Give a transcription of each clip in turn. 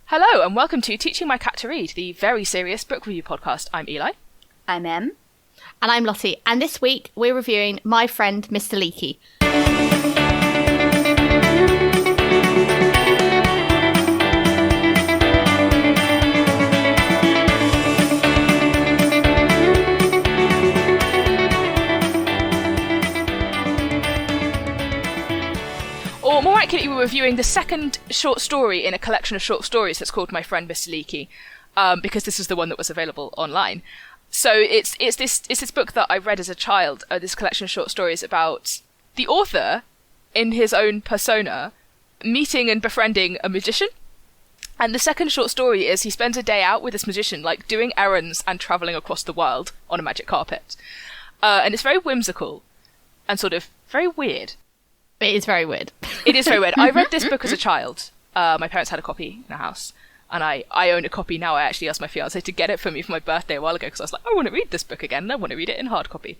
Hello and welcome to Teaching My Cat to Read, the very serious book review podcast. I'm Eli. I'm Em. And I'm Lottie. And this week we're reviewing My Friend Mr Leakey. Or more accurately, we're reviewing the second short story in a collection of short stories that's called My Friend Mr Leakey, because this is the one that was available online. So it's this book that I read as a child, this collection of short stories about the author, in his own persona, meeting and befriending a magician. And the second short story is he spends a day out with this magician, like doing errands and travelling across the world on a magic carpet. And it's very whimsical and sort of very weird. It is very weird. It is very weird. I read this book as a child. My parents had a copy in the house. And I own a copy now. I actually asked my fiancé to get it for me for my birthday a while ago because I was like, I want to read this book again and I want to read it in hard copy.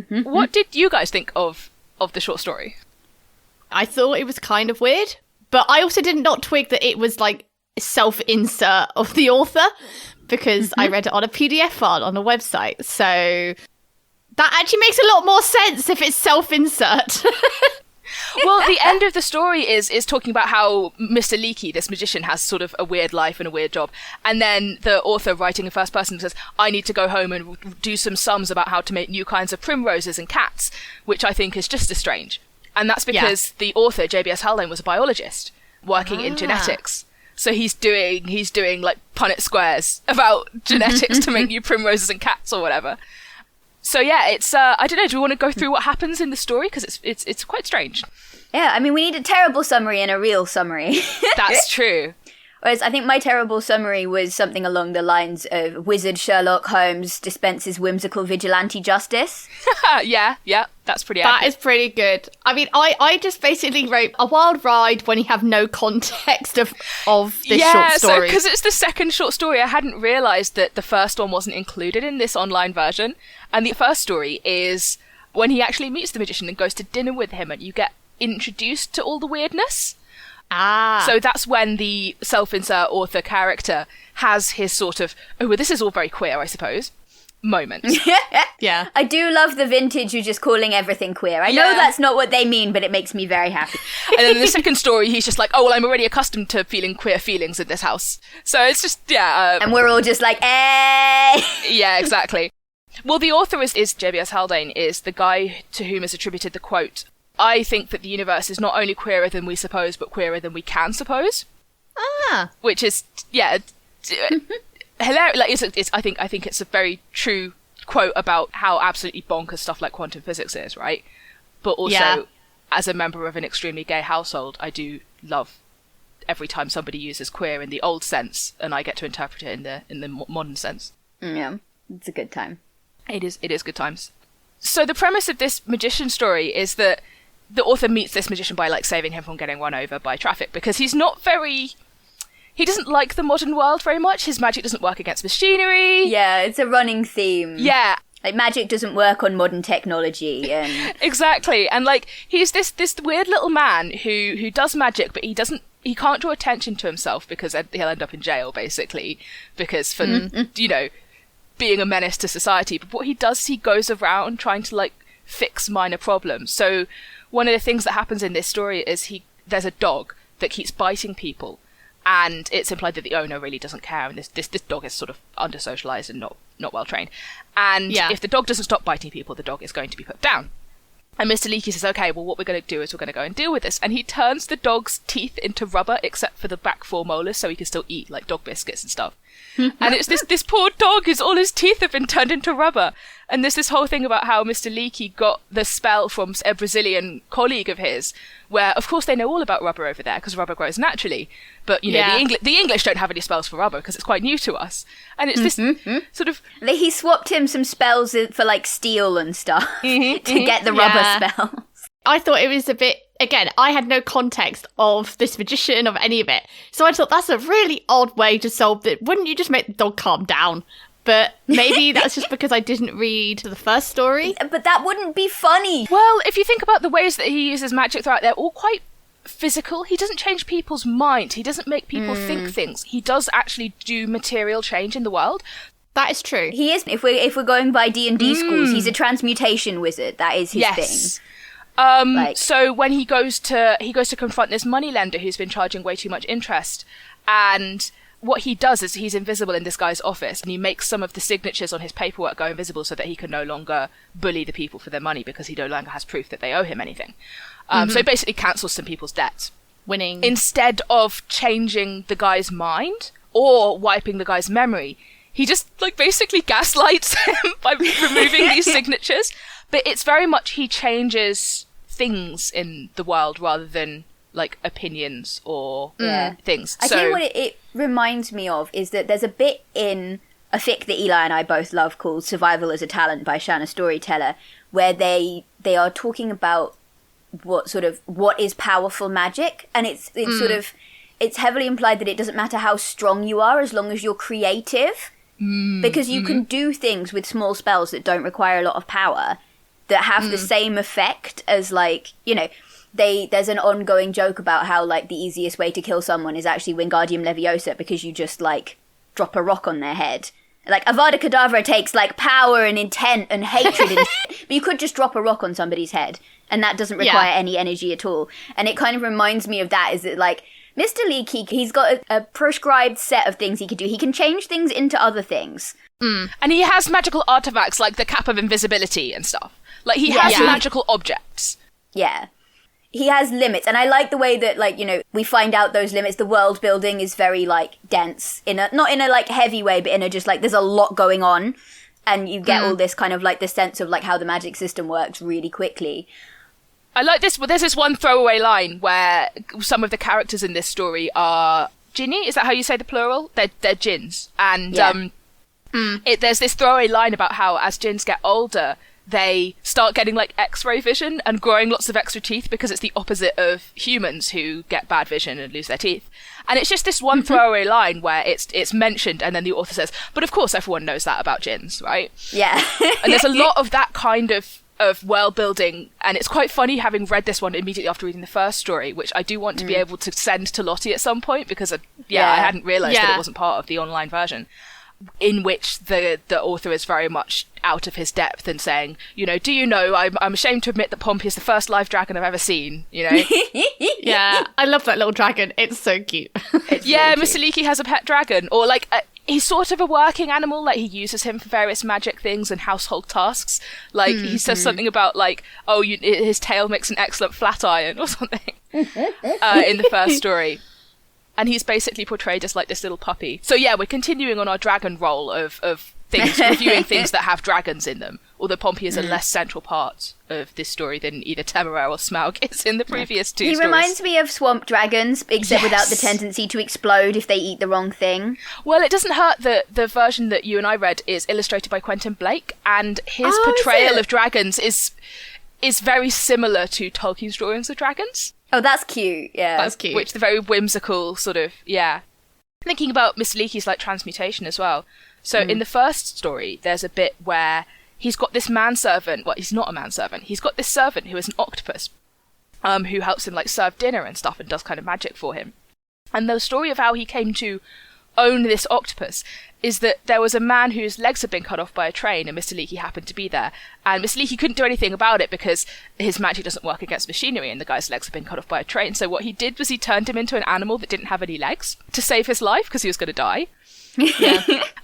What did you guys think of the short story? I thought it was kind of weird, but I also did not twig that it was like self-insert of the author because I read it on a PDF file on a website. So that actually makes a lot more sense if it's self-insert. Well, the end of the story is talking about how Mr. Leakey, this magician, has sort of a weird life and a weird job. And then the author, writing in first person, says, I need to go home and do some sums about how to make new kinds of primroses and cats, which I think is just as strange. And that's because the author, JBS Haldane, was a biologist working in genetics. So he's doing like Punnett squares about genetics to make new primroses and cats or whatever. So yeah, it's I don't know. Do we want to go through what happens in the story because it's quite strange? Yeah, I mean, we need a terrible summary and a real summary. That's true. Whereas I think my terrible summary was something along the lines of Wizard Sherlock Holmes dispenses whimsical vigilante justice. yeah, that's pretty That accurate. is pretty good. I mean, I just basically wrote a wild ride when you have no context of this short story. Yeah, because it's the second short story. I hadn't realised that the first one wasn't included in this online version. And the first story is when he actually meets the magician and goes to dinner with him and you get introduced to all the weirdness. So that's when the self-insert author character has his sort of, oh, well, this is all very queer, I suppose, moment. Yeah. I do love the vintage you're just calling everything queer. I know that's not what they mean, but it makes me very happy. And then in the second story, he's just like, oh, well, I'm already accustomed to feeling queer feelings in this house. So it's just, and we're all just like, eh. Yeah, exactly. Well, the author is JBS Haldane, is the guy to whom is attributed the quote, I think that the universe is not only queerer than we suppose, but queerer than we can suppose. Which is, hilarious. Like, I think it's a very true quote about how absolutely bonkers stuff like quantum physics is, right? But also, as a member of an extremely gay household, I do love every time somebody uses queer in the old sense, and I get to interpret it in the modern sense. Yeah, it's a good time. It is good times. So the premise of this magician story is that the author meets this magician by like saving him from getting run over by traffic because he doesn't like the modern world very much. His magic doesn't work against machinery. Yeah, it's a running theme. Yeah. Like magic doesn't work on modern technology and Exactly. And like he's this weird little man who does magic, but he can't draw attention to himself because he'll end up in jail basically because for being a menace to society. But what he does is he goes around trying to like fix minor problems. So one of the things that happens in this story is there's a dog that keeps biting people, and it's implied that the owner really doesn't care, and this dog is sort of under-socialized and not well trained. And if the dog doesn't stop biting people, the dog is going to be put down. And Mr. Leakey says, okay, well, what we're going to do is we're going to go and deal with this. And he turns the dog's teeth into rubber, except for the back 4 molars, so he can still eat, like, dog biscuits and stuff. And it's this poor dog whose all his teeth have been turned into rubber. And there's this whole thing about how Mr. Leakey got the spell from a Brazilian colleague of his, where, of course, they know all about rubber over there, because rubber grows naturally. But, the English don't have any spells for rubber, because it's quite new to us. And it's this sort of... He swapped him some spells for, like, steel and stuff to get the rubber spells. I thought it was a bit... Again, I had no context of this magician, of any of it. So I thought that's a really odd way to solve it. Wouldn't you just make the dog calm down? But maybe that's just because I didn't read the first story. But that wouldn't be funny. Well, if you think about the ways that he uses magic throughout, they're all quite physical. He doesn't change people's mind. He doesn't make people think things. He does actually do material change in the world. That is true. He is. If we're going by D&D schools, he's a transmutation wizard. That is his thing. So when he goes to confront this moneylender who's been charging way too much interest, and what he does is he's invisible in this guy's office, and he makes some of the signatures on his paperwork go invisible so that he can no longer bully the people for their money because he no longer has proof that they owe him anything. So he basically cancels some people's debts. Winning. Instead of changing the guy's mind or wiping the guy's memory, he just basically gaslights him by removing these signatures. But it's very much he changes things in the world rather than opinions or things. I think what it reminds me of is that there's a bit in a fic that Eli and I both love called Survival as a Talent by Shanna Storyteller, where they are talking about what is powerful magic, and it's sort of, it's heavily implied that it doesn't matter how strong you are as long as you're creative, because you can do things with small spells that don't require a lot of power that have the same effect as there's an ongoing joke about how the easiest way to kill someone is actually Wingardium Leviosa, because you just drop a rock on their head. Avada Kedavra takes power and intent and hatred and but you could just drop a rock on somebody's head and that doesn't require any energy at all. And it kind of reminds me of that, is that Mr. Leakey, he's got a prescribed set of things he can do. He can change things into other things. And he has magical artifacts like the Cap of Invisibility and stuff. He has magical objects. Yeah. He has limits, and I like the way that, we find out those limits. The world building is very, dense, not in a, heavy way, but in a just, there's a lot going on, and you get all this kind of, the sense of, how the magic system works really quickly. I like this, there's this one throwaway line where some of the characters in this story are Ginny, is that how you say the plural? They're Djinns, and, there's this throwaway line about how, as Djinns get older, they start getting X-ray vision and growing lots of extra teeth, because it's the opposite of humans who get bad vision and lose their teeth. And it's just this one throwaway line where it's mentioned, and then the author says, but of course everyone knows that about Djinns, right? Yeah. And there's a lot of that kind of world building, and it's quite funny having read this one immediately after reading the first story, which I do want to be able to send to Lottie at some point, because I hadn't realised that it wasn't part of the online version, in which the author is very much out of his depth and saying, do you know, I'm ashamed to admit that Pompey is the first live dragon I've ever seen, Yeah, I love that little dragon. It's so cute. Mr. Leakey has a pet dragon, or he's sort of a working animal, he uses him for various magic things and household tasks. He says something about his tail makes an excellent flat iron or something in the first story. And he's basically portrayed as this little puppy. So we're continuing on our dragon role of things, reviewing things that have dragons in them. Although Pompey is a less central part of this story than either Temeraire or Smaug is in the previous two stories. He reminds me of swamp dragons, except without the tendency to explode if they eat the wrong thing. Well, it doesn't hurt that the version that you and I read is illustrated by Quentin Blake, and his portrayal of dragons is very similar to Tolkien's drawings of dragons. Oh, that's cute, yeah. That's cute. Which the very whimsical sort of, Thinking about Mr. Leakey's transmutation as well. So in the first story, there's a bit where he's got this manservant. Well, he's not a manservant. He's got this servant who is an octopus, who helps him serve dinner and stuff and does kind of magic for him. And the story of how he came to own this octopus is that there was a man whose legs had been cut off by a train, and Mr. Leakey happened to be there. And Mr. Leakey couldn't do anything about it because his magic doesn't work against machinery, and the guy's legs had been cut off by a train. So what he did was he turned him into an animal that didn't have any legs to save his life, because he was going to die.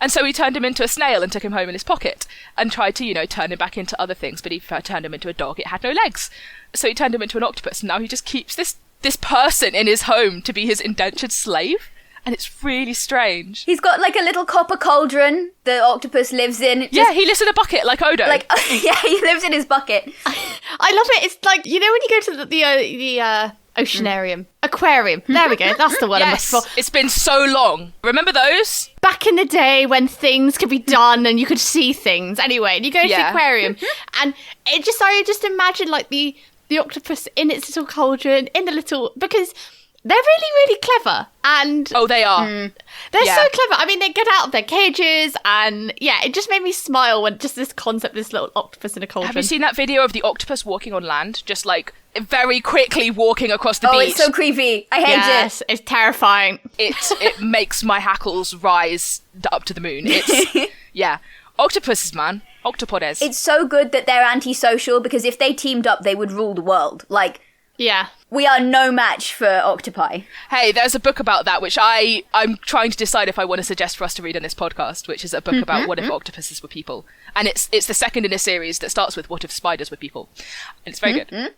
And so he turned him into a snail and took him home in his pocket and tried to, turn him back into other things. But he turned him into a dog. It had no legs. So he turned him into an octopus. And now he just keeps this person in his home to be his indentured slave. And it's really strange. He's got a little copper cauldron the octopus lives in. He lives in a bucket like Odo. He lives in his bucket. I love it. It's when you go to the oceanarium. Aquarium. There we go. That's the one I'm looking for. It's been so long. Remember those? Back in the day when things could be done and you could see things. Anyway, and you go to the aquarium. And I just imagine the octopus in its little cauldron, in the little... Because they're really, really clever. And Oh, they are. they're so clever. I mean, they get out of their cages, and it just made me smile when just this concept, this little octopus in a cauldron. Have you seen that video of the octopus walking on land? Just like very quickly walking across the beach. Oh, it's so creepy. I hate it. Yes, it's terrifying. It makes my hackles rise up to the moon. It's octopuses, man. Octopodes. It's so good that they're antisocial, because if they teamed up, they would rule the world. Like, Yeah. we are no match for octopi. Hey, there's a book about that, which I'm trying to decide if I want to suggest for us to read on this podcast, which is a book about what if octopuses were people. And it's the second in a series that starts with what if spiders were people. And it's very good.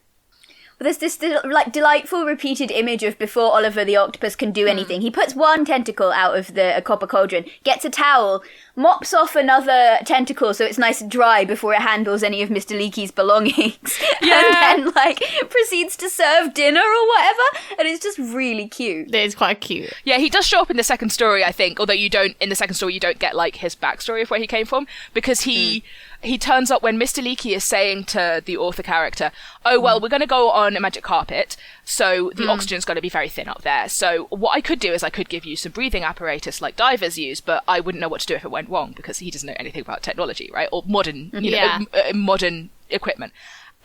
But there's this like delightful repeated image of before Oliver the octopus can do anything. He puts one tentacle out of a copper cauldron, gets a towel, mops off another tentacle so it's nice and dry before it handles any of Mr. Leakey's belongings. And then like proceeds to serve dinner or whatever. And it's just really cute. It is quite cute. Yeah, he does show up in the second story, I think, although in the second story you don't get like his backstory of where he came from, because he turns up when Mr. Leakey is saying to the author character, oh, well, we're going to go on a magic carpet, so the oxygen's going to be very thin up there. So what I could do is I could give you some breathing apparatus like divers use, but I wouldn't know what to do if it went wrong, because he doesn't know anything about technology, right? Or modern, modern equipment.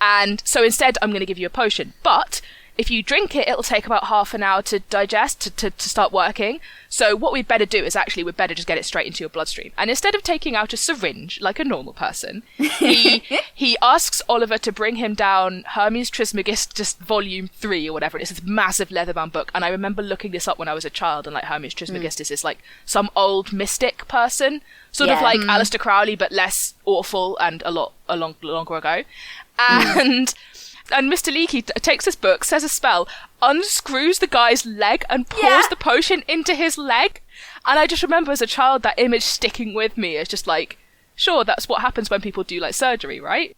And so instead, I'm going to give you a potion. But if you drink it, it'll take about half an hour to digest, to start working. So what we'd better do is we'd better just get it straight into your bloodstream. And instead of taking out a syringe like a normal person, he asks Oliver to bring him down Hermes Trismegistus Volume 3 or whatever. It's this massive leather-bound book. And I remember looking this up when I was a child, and like Hermes Trismegistus is like some old mystic person, sort of like Aleister Crowley, but less awful and a lot longer ago. And Mr. Leakey takes this book, says a spell, unscrews the guy's leg and pours the potion into his leg. And I just remember as a child that image sticking with me. It's just like, sure, that's what happens when people do like surgery, right?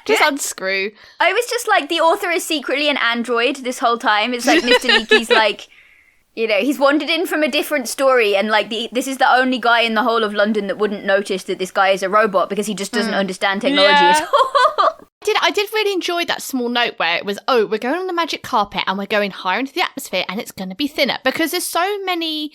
Just unscrew. I was just like, the author is secretly an android this whole time. It's like Mr. Leakey's like, he's wandered in from a different story, and like this is the only guy in the whole of London that wouldn't notice that this guy is a robot, because he just doesn't understand technology at all. I did really enjoy that small note where it was, we're going on the magic carpet and we're going higher into the atmosphere and it's going to be thinner, because there's so many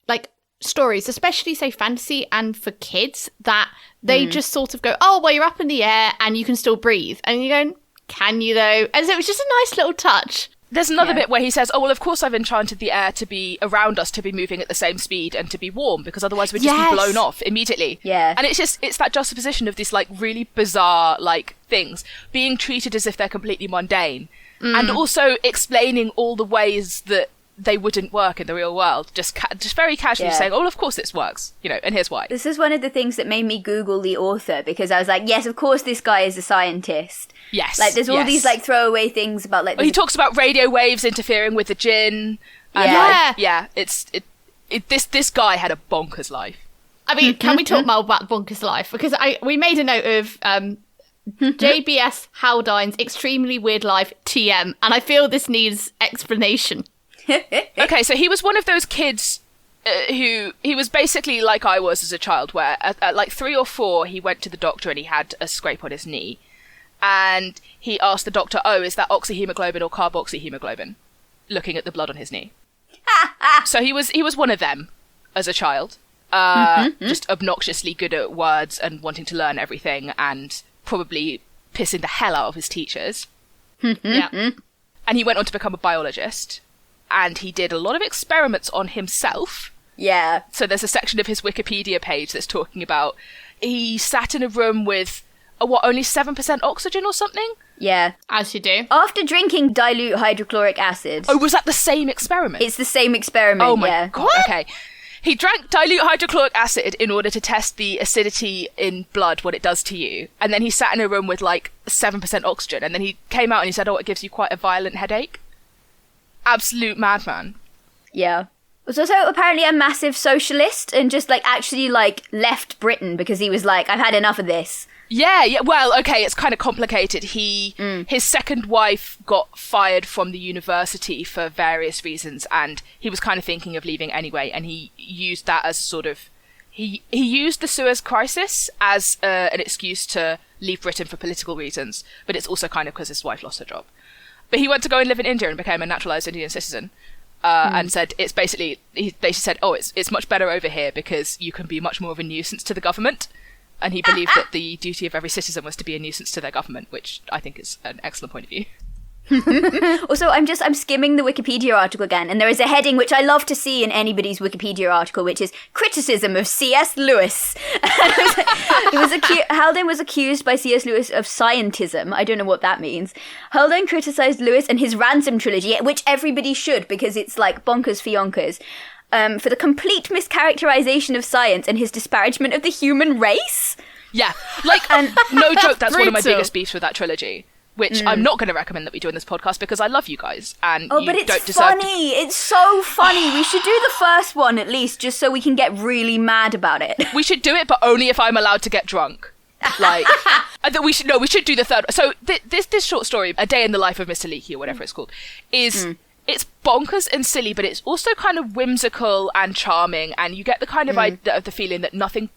like stories, especially say fantasy and for kids, that they just sort of go, oh, well, you're up in the air and you can still breathe. And you're going, can you though? And so it was just a nice little touch. There's another bit where he says, oh, well, of course I've enchanted the air to be around us, to be moving at the same speed and to be warm, because otherwise we'd just be blown off immediately. Yeah. And it's that juxtaposition of these, like, really bizarre, like, things being treated as if they're completely mundane, and also explaining all the ways that they wouldn't work in the real world, just very casually saying, oh, well, of course this works, and here's why. This is one of the things that made me Google the author, because I was like, yes, of course this guy is a scientist. Yes. Like, there's all these, like, throwaway things about, like... Well, he talks about radio waves interfering with the djinn. And, this guy had a bonkers life. I mean, can we talk more about bonkers life? Because we made a note of JBS Haldane's Extremely Weird Life TM, and I feel this needs explanation. Okay, so he was one of those kids who, he was basically like I was as a child, where at like 3 or 4, he went to the doctor and he had a scrape on his knee. And he asked the doctor, oh, is that oxyhemoglobin or carboxyhemoglobin? Looking at the blood on his knee. So he was one of them as a child. Just obnoxiously good at words and wanting to learn everything, and probably pissing the hell out of his teachers. And he went on to become a biologist. And he did a lot of experiments on himself. Yeah. So there's a section of his Wikipedia page that's talking about he sat in a room with only 7% oxygen or something? Yeah. As you do. After drinking dilute hydrochloric acid. Oh, was that the same experiment? It's the same experiment, Oh my god, What? okay. He drank dilute hydrochloric acid in order to test the acidity in blood, what it does to you. And then he sat in a room with like 7% oxygen, and then he came out and he said, oh, it gives you quite a violent headache. Absolute madman. Yeah. Was also apparently a massive socialist, and just like actually like left Britain because he was like, I've had enough of this. Yeah. Well, okay, it's kind of complicated. His second wife got fired from the university for various reasons, and he was kind of thinking of leaving anyway, and he used that as sort of... He used the Suez Crisis as an excuse to leave Britain for political reasons, but it's also kind of because his wife lost her job. But he went to go and live in India and became a naturalized Indian citizen. And said it's basically, he basically said, it's much better over here because you can be much more of a nuisance to the government. And he believed that the duty of every citizen was to be a nuisance to their government, which I think is an excellent point of view. Also, I'm skimming the Wikipedia article again, and there is a heading which I love to see in anybody's Wikipedia article, which is criticism of C.S. Lewis. Haldane was accused by C.S. Lewis of scientism. I don't know what that means. Haldane criticised Lewis and his Ransom trilogy, which everybody should because it's like bonkers for yonkers, for the complete mischaracterization of science and his disparagement of the human race. Yeah, like, no joke, that's one of my biggest beefs with that trilogy. Which I'm not going to recommend that we do in this podcast because I love you guys and you but it's don't deserve funny. It's so funny. We should do the first one at least just so we can get really mad about it. We should do it, but only if I'm allowed to get drunk. Like, we should do the third. So this short story, A Day in the Life of Mr. Leakey or whatever it's called, is it's bonkers and silly, but it's also kind of whimsical and charming, and you get the kind of idea of the feeling that nothing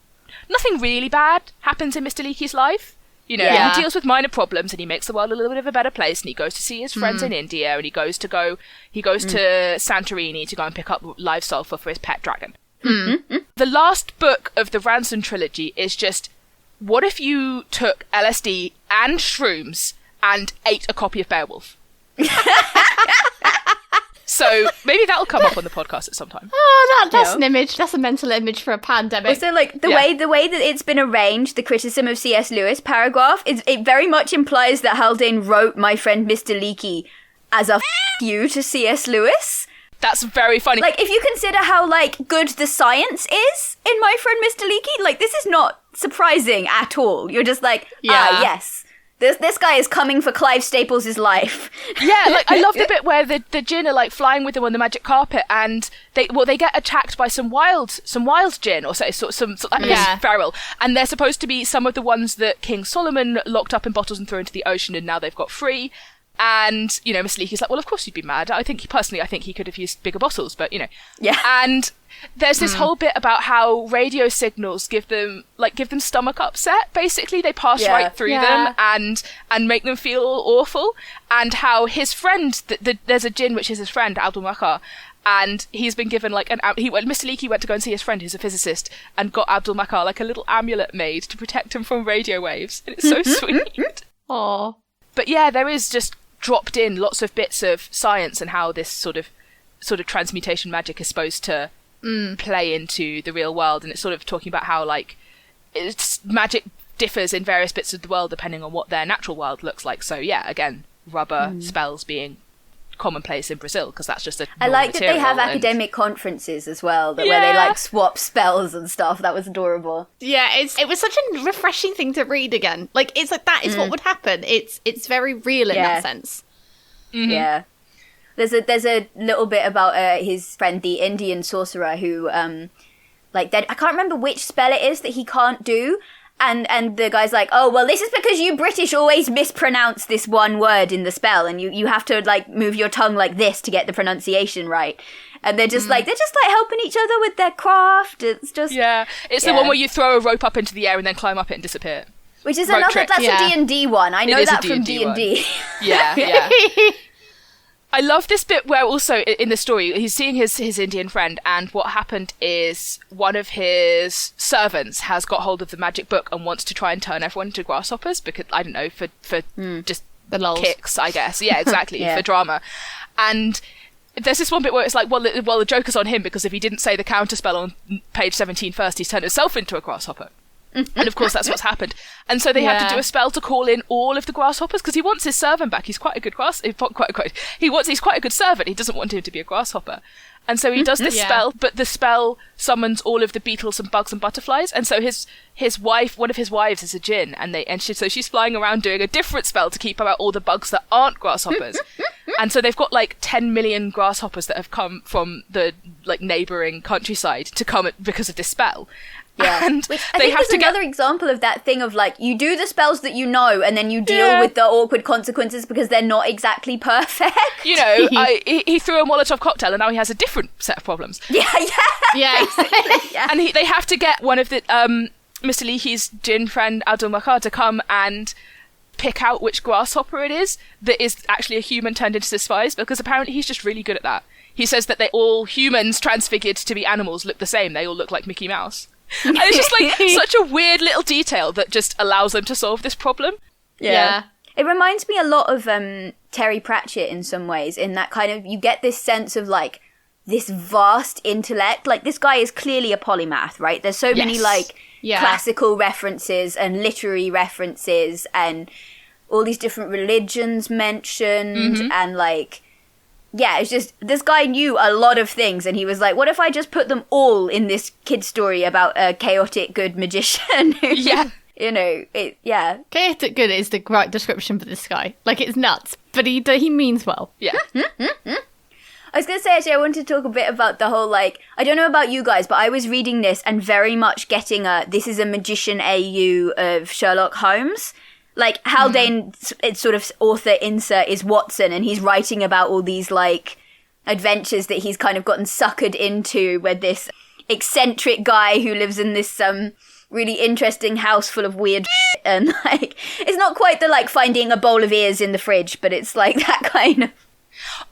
really bad happens in Mr. Leakey's life. You know, he deals with minor problems and he makes the world a little bit of a better place, and he goes to see his friends in India, and he goes to Santorini to go and pick up live sulfur for his pet dragon. The last book of the Ransom trilogy is just, what if you took LSD and shrooms and ate a copy of Beowulf? So maybe that'll come up on the podcast at some time. Oh, that's an image. That's a mental image for a pandemic. Also, like the way that it's been arranged, the criticism of C.S. Lewis paragraph, it very much implies that Haldane wrote My Friend Mr. Leakey as a you to C.S. Lewis. That's very funny. Like, if you consider how like good the science is in My Friend Mr. Leakey, like this is not surprising at all. You're just like, yes. This guy is coming for Clive Staples' life. Yeah, like I love the bit where the djinn are like flying with them on the magic carpet, and they get attacked by some wild djinn, or some feral, and they're supposed to be some of the ones that King Solomon locked up in bottles and threw into the ocean, and now they've got free. And you know, Mr. Leakey's like, well, of course you'd be mad. I think he could have used bigger bottles, but you know, and. There's this whole bit about how radio signals give them stomach upset. Basically, they pass right through them and make them feel awful. And how his friend, there's a djinn which is his friend Abdul Makar, and he's been given like Mr. Leakey went to go and see his friend who's a physicist and got Abdul Makar like a little amulet made to protect him from radio waves. And it's so sweet. Aww. But yeah, there is just dropped in lots of bits of science and how this sort of transmutation magic is supposed to play into the real world, and it's sort of talking about how like magic differs in various bits of the world depending on what their natural world looks like. So yeah, again, rubber spells being commonplace in Brazil because that's just a I like that they have academic conferences as well where they like swap spells and stuff. That was adorable. Yeah, it was such a refreshing thing to read again. Like it's like that is what would happen. It's very real in that sense. Yeah. There's a little bit about his friend, the Indian sorcerer, who, I can't remember which spell it is that he can't do, and the guy's like, oh, well, this is because you British always mispronounce this one word in the spell, and you have to, like, move your tongue like this to get the pronunciation right. And they're just like helping each other with their craft. It's just... Yeah, it's the one where you throw a rope up into the air and then climb up it and disappear. Which is that's a D&D one. I know that from D&D. Yeah. I love this bit where also in the story he's seeing his Indian friend, and what happened is one of his servants has got hold of the magic book and wants to try and turn everyone into grasshoppers because I don't know for just the lols. Kicks, I guess. Yeah, exactly for drama. And there's this one bit where it's like, well, the joke is on him because if he didn't say the counterspell on page 17 first, he's turned himself into a grasshopper. And of course that's what's happened, and so they have to do a spell to call in all of the grasshoppers because he wants his servant back. He's quite a good he's quite a good servant. He doesn't want him to be a grasshopper, and so he does this spell, but the spell summons all of the beetles and bugs and butterflies, and so his wife, one of his wives, is a djinn, so she's flying around doing a different spell to keep out all the bugs that aren't grasshoppers. And so they've got like 10 million grasshoppers that have come from the like neighbouring countryside to come because of this spell. Yeah, and which I think is another example of that thing of like you do the spells that you know, and then you deal with the awkward consequences because they're not exactly perfect. You know, he threw a Molotov cocktail, and now he has a different set of problems. Yeah. And they have to get one of the Mr. Leakey's djinn friend Abdul Makar to come and pick out which grasshopper it is that is actually a human turned into this spice, because apparently he's just really good at that. He says that all humans transfigured to be animals look the same. They all look like Mickey Mouse. And it's just like such a weird little detail that just allows them to solve this problem. Yeah. It reminds me a lot of Terry Pratchett in some ways, in that kind of, you get this sense of like this vast intellect. Like, this guy is clearly a polymath, right? There's so many like classical references and literary references and all these different religions mentioned and like, yeah, it's just, this guy knew a lot of things, and he was like, what if I just put them all in this kid's story about a chaotic good magician? You know, Chaotic good is the right description for this guy. Like, it's nuts, but he means well. Yeah. I was going to say, actually, I wanted to talk a bit about the whole, like, I don't know about you guys, but I was reading this and very much getting this is a magician AU of Sherlock Holmes. Like, Haldane, it's sort of author insert is Watson, and he's writing about all these, like, adventures that he's kind of gotten suckered into with this eccentric guy who lives in this really interesting house full of weird shit. And, like, it's not quite the, like, finding a bowl of ears in the fridge, but it's, like, that kind of...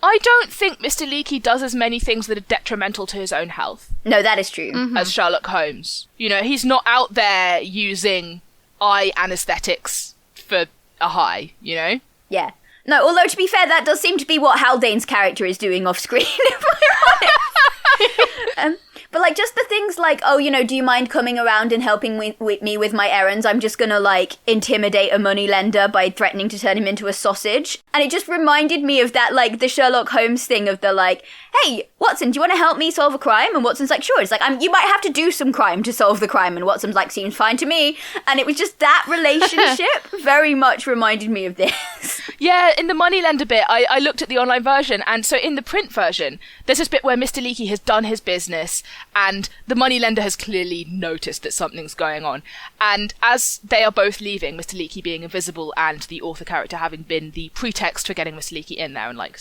I don't think Mr. Leakey does as many things that are detrimental to his own health. No, that is true. As Sherlock Holmes. You know, he's not out there using eye anesthetics for a high, you know? Yeah. No, although to be fair, that does seem to be what Haldane's character is doing off screen, if I'm honest. But, like, just the things like, oh, you know, do you mind coming around and helping me with my errands? I'm just gonna, like, intimidate a moneylender by threatening to turn him into a sausage. And it just reminded me of that, like, the Sherlock Holmes thing of the, like, hey, Watson, do you want to help me solve a crime? And Watson's like, sure. It's like, you might have to do some crime to solve the crime. And Watson's like, seems fine to me. And it was just that relationship very much reminded me of this. Yeah, in the moneylender bit, I looked at the online version, and so in the print version, there's this bit where Mr. Leakey has done his business, and the moneylender has clearly noticed that something's going on. And as they are both leaving, Mr. Leakey being invisible and the author character having been the pretext for getting Mr. Leakey in there, and like,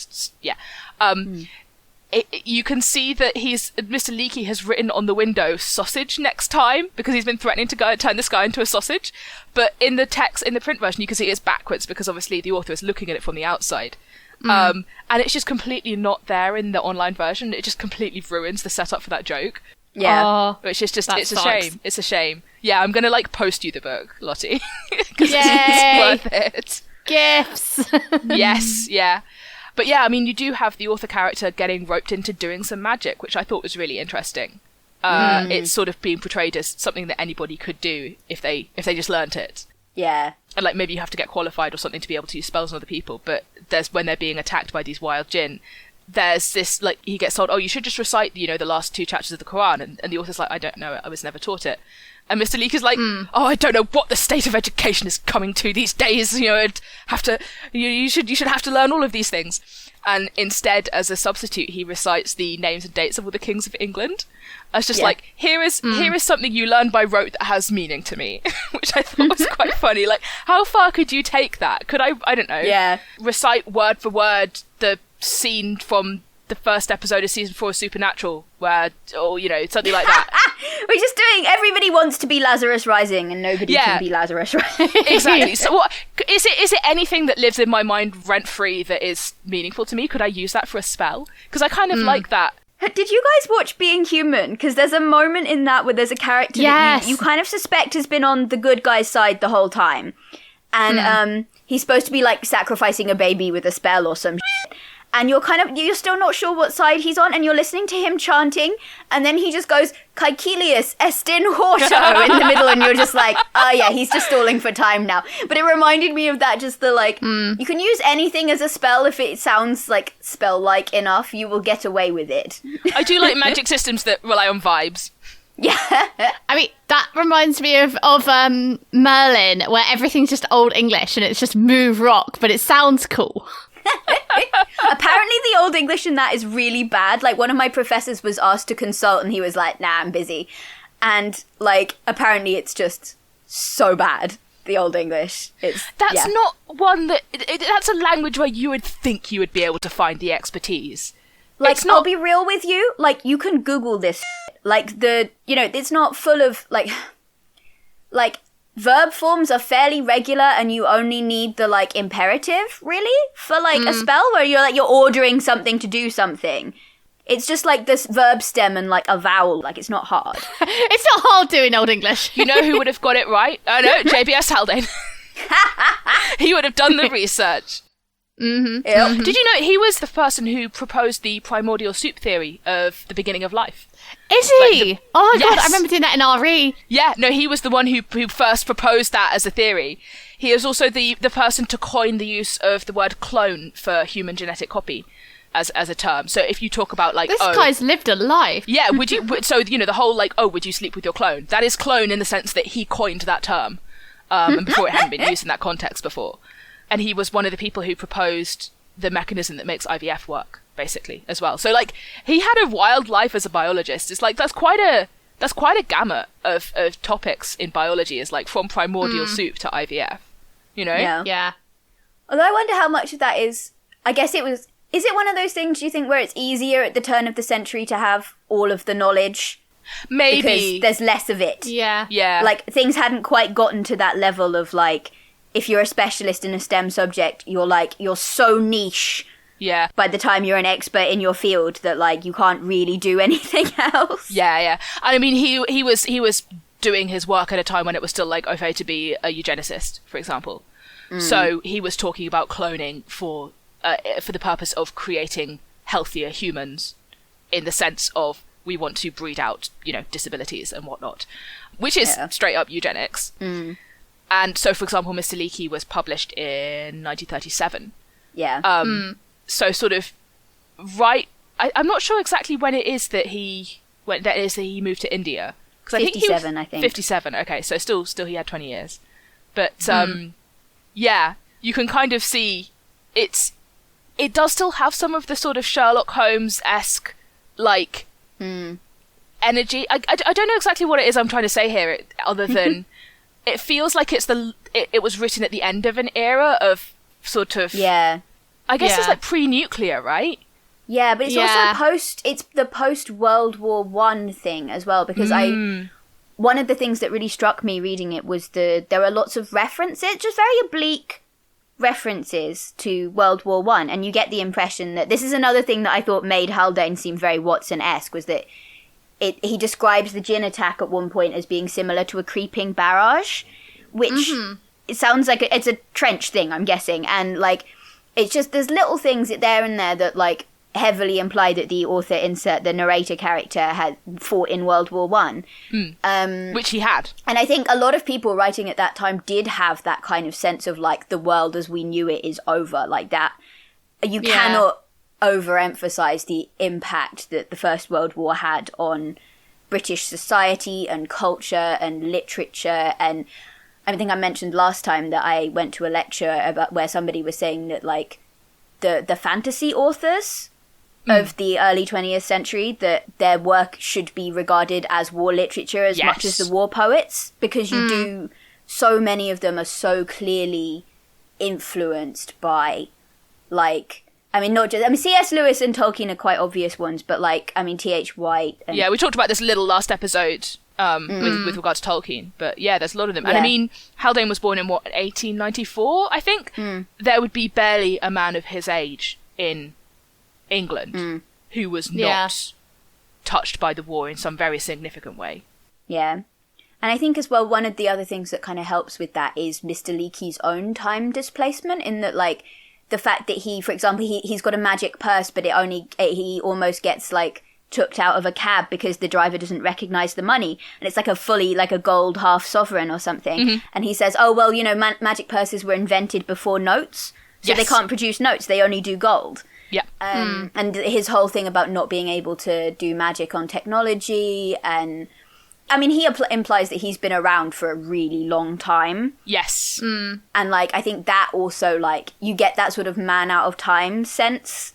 you can see that Mr. Leakey has written on the window sausage next time, because he's been threatening to go turn this guy into a sausage. But in the text, in the print version, you can see it's backwards, because obviously the author is looking at it from the outside. And it's just completely not there in the online version. It just completely ruins the setup for that joke. Yeah. Which is just, it's a shame. It's a shame. Yeah, I'm going to, like, post you the book, Lottie. Because it's worth it. Gifts. Yes, yeah. But yeah, I mean, you do have the author character getting roped into doing some magic, which I thought was really interesting. It's sort of being portrayed as something that anybody could do if they just learnt it. Yeah. And like, maybe you have to get qualified or something to be able to use spells on other people, but when they're being attacked by these wild jinn, there's this, like, he gets told, oh, you should just recite, you know, the last 2 chapters of the Quran, and the author's like, I don't know it, I was never taught it. And Mr. Leakey's like, oh, I don't know what the state of education is coming to these days, you know, you should have to learn all of these things. And instead, as a substitute, he recites the names and dates of all the kings of England. I was just like, here is something you learn by rote that has meaning to me, which I thought was quite funny. Like, how far could you take that? Could I don't know, recite word for word the scene from the first episode of season 4 of Supernatural, where, or, you know, something like that. We're just doing, everybody wants to be Lazarus Rising, and nobody can be Lazarus Rising. Exactly. So what, is it anything that lives in my mind rent-free that is meaningful to me? Could I use that for a spell? Because I kind of like that. Did you guys watch Being Human? Because there's a moment in that where there's a character that you kind of suspect has been on the good guy's side the whole time. And he's supposed to be, like, sacrificing a baby with a spell or some shit. And you're still not sure what side he's on, and you're listening to him chanting, and then he just goes, Caecilius estin horto, in the middle, and you're just like, oh yeah, he's just stalling for time now. But it reminded me of that, just the, like, you can use anything as a spell if it sounds, like, spell-like enough, you will get away with it. I do like magic systems that rely on vibes. Yeah. I mean, that reminds me of Merlin, where everything's just Old English, and it's just move rock, but it sounds cool. Apparently the Old English in that is really bad. Like, one of my professors was asked to consult and he was like, nah, I'm busy. And, like, apparently it's just so bad, the Old English. That's not one that... that's a language where you would think you would be able to find the expertise. Like, I'll be real with you. Like, you can Google this. Like, it's not full of, like... verb forms are fairly regular and you only need the, like, imperative, really, for, like, a spell where you're ordering something to do something. It's just, like, this verb stem and, like, a vowel. Like, it's not hard. It's not hard doing Old English. You know who would have got it right? Oh, no, JBS Haldane. He would have done the research. Yep. Did you know he was the person who proposed the primordial soup theory of the beginning of life? Is he? Oh my god, I remember doing that in RE. Yeah, no, he was the one who first proposed that as a theory. He is also the person to coin the use of the word clone for human genetic copy as a term. So if you talk about, like, this guy's lived a life. Yeah, would you? So, you know, the whole, like, would you sleep with your clone? That is clone in the sense that he coined that term, and before it hadn't been used in that context before. And he was one of the people who proposed the mechanism that makes IVF work, basically, as well. So, like, he had a wild life as a biologist. It's like, that's quite a gamut of topics in biology, is like from primordial soup to IVF, you know? Yeah. Although I wonder how much of that is, I guess is it one of those things, do you think, where it's easier at the turn of the century to have all of the knowledge? Maybe. Because there's less of it. Yeah. Like, things hadn't quite gotten to that level of, like, if you're a specialist in a STEM subject, you're so niche. Yeah. By the time you're an expert in your field that, like, you can't really do anything else. Yeah. And I mean, he was doing his work at a time when it was still, like, okay to be a eugenicist, for example. So he was talking about cloning for the purpose of creating healthier humans, in the sense of we want to breed out, you know, disabilities and whatnot, which is straight up eugenics. And so, for example, Mr. Leakey was published in 1937. Yeah. So sort of right. I'm not sure exactly when it is that he moved to India. 57, I think. 57. Okay, so still he had 20 years. But yeah, you can kind of see it does still have some of the sort of Sherlock Holmes-esque, like, energy. I don't know exactly what it is I'm trying to say here, other than it feels like it was written at the end of an era of sort of, I guess it's like pre-nuclear, right? Yeah, but it's also it's the post-World War I thing as well, because one of the things that really struck me reading it was there are lots of references, just very oblique references to World War I, and you get the impression that this is another thing that I thought made Haldane seem very Watson-esque, was that he describes the gin attack at one point as being similar to a creeping barrage, which it sounds like it's a trench thing, I'm guessing, and, like, it's just, there's little things there and there that, like, heavily imply that the author, insert the narrator character, had fought in World War I. Which he had. And I think a lot of people writing at that time did have that kind of sense of, like, the world as we knew it is over, like that. You cannot overemphasize the impact that the First World War had on British society and culture and literature. And I think I mentioned last time that I went to a lecture about where somebody was saying that, like, the fantasy authors of the early 20th century, that their work should be regarded as war literature as much as the war poets, because you do, so many of them are so clearly influenced by, like, I mean, not just, I mean, C.S. Lewis and Tolkien are quite obvious ones, but, like, I mean, T.H. White. And, we talked about this little last episode with regards to Tolkien, but yeah, there's a lot of them. And I mean, Haldane was born in 1894, I think? There would be barely a man of his age in England who was not touched by the war in some very significant way. Yeah. And I think as well, one of the other things that kind of helps with that is Mr. Leakey's own time displacement, in that, like, the fact that he, for example, he's got a magic purse, but he almost gets, like, chucked out of a cab because the driver doesn't recognize the money, and it's like a fully, like, a gold half sovereign or something. And he says, oh, well, you know, magic purses were invented before notes, so they can't produce notes, they only do gold. And his whole thing about not being able to do magic on technology, and I mean, he implies that he's been around for a really long time. Yes. And, like, I think that also, like, you get that sort of man out of time sense